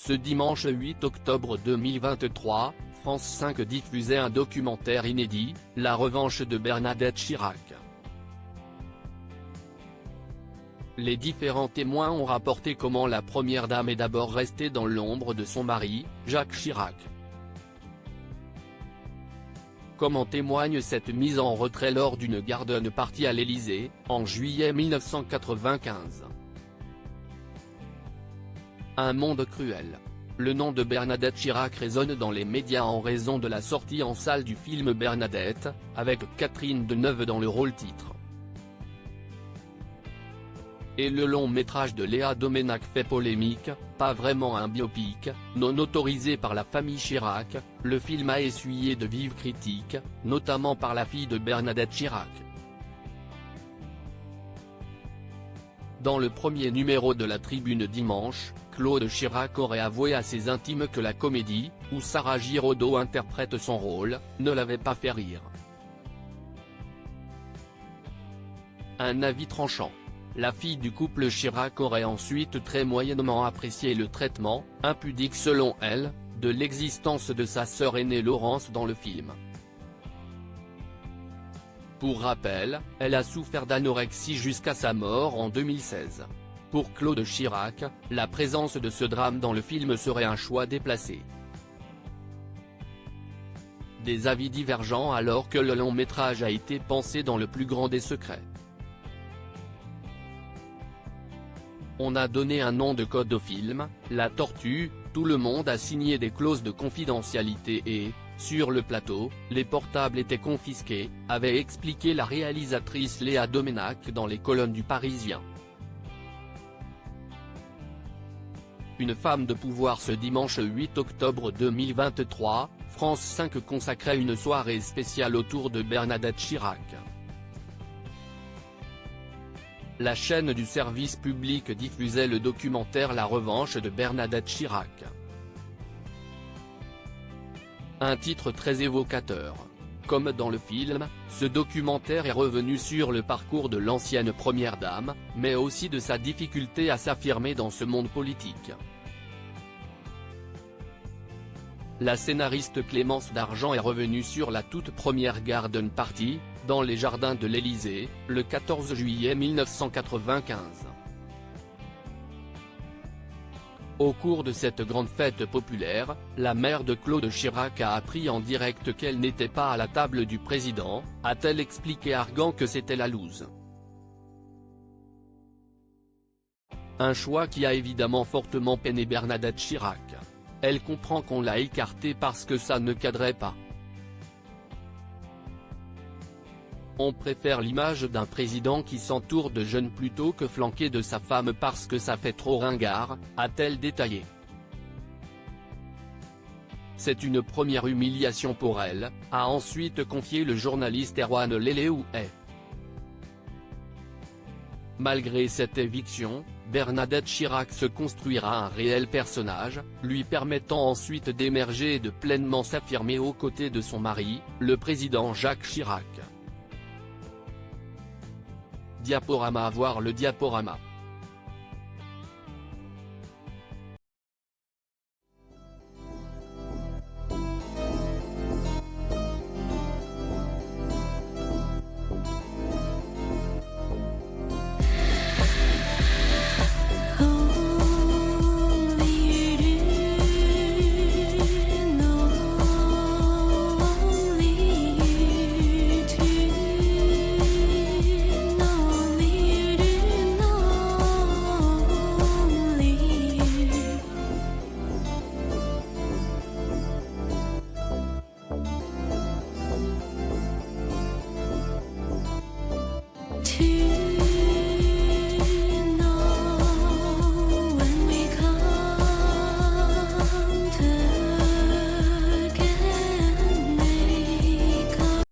Ce dimanche 8 octobre 2023, France 5 diffusait un documentaire inédit, La revanche de Bernadette Chirac. Les différents témoins ont rapporté comment la première dame est d'abord restée dans l'ombre de son mari, Jacques Chirac. Comme en témoigne cette mise en retrait lors d'une garden party à l'Élysée, en juillet 1995. Un monde cruel. Le nom de Bernadette Chirac résonne dans les médias en raison de la sortie en salle du film Bernadette, avec Catherine Deneuve dans le rôle-titre. Et le long métrage de Léa Doménac fait polémique, pas vraiment un biopic, non autorisé par la famille Chirac, le film a essuyé de vives critiques, notamment par la fille de Bernadette Chirac. Dans le premier numéro de la Tribune dimanche, Claude Chirac aurait avoué à ses intimes que la comédie, où Sarah Giraudot interprète son rôle, ne l'avait pas fait rire. Un avis tranchant. La fille du couple Chirac aurait ensuite très moyennement apprécié le traitement, impudique selon elle, de l'existence de sa sœur aînée Laurence dans le film. Pour rappel, elle a souffert d'anorexie jusqu'à sa mort en 2016. Pour Claude Chirac, la présence de ce drame dans le film serait un choix déplacé. Des avis divergents alors que le long métrage a été pensé dans le plus grand des secrets. On a donné un nom de code au film, La Tortue, tout le monde a signé des clauses de confidentialité et, sur le plateau, les portables étaient confisqués, avait expliqué la réalisatrice Léa Doménac dans les colonnes du Parisien. Une femme de pouvoir. Ce dimanche 8 octobre 2023, France 5 consacrait une soirée spéciale autour de Bernadette Chirac. La chaîne du service public diffusait le documentaire La revanche de Bernadette Chirac. Un titre très évocateur. Comme dans le film, ce documentaire est revenu sur le parcours de l'ancienne première dame, mais aussi de sa difficulté à s'affirmer dans ce monde politique. La scénariste Clémence Dargent est revenue sur la toute première garden party, dans les jardins de l'Élysée, le 14 juillet 1995. Au cours de cette grande fête populaire, la mère de Claude Chirac a appris en direct qu'elle n'était pas à la table du président, a-t-elle expliqué arguant que c'était la loose. Un choix qui a évidemment fortement peiné Bernadette Chirac. Elle comprend qu'on l'a écartée parce que ça ne cadrait pas. On préfère l'image d'un président qui s'entoure de jeunes plutôt que flanqué de sa femme parce que ça fait trop ringard, a-t-elle détaillé. C'est une première humiliation pour elle, a ensuite confié le journaliste Erwan Leleouet. Malgré cette éviction, Bernadette Chirac se construira un réel personnage, lui permettant ensuite d'émerger et de pleinement s'affirmer aux côtés de son mari, le président Jacques Chirac. Diaporama. Voir le diaporama.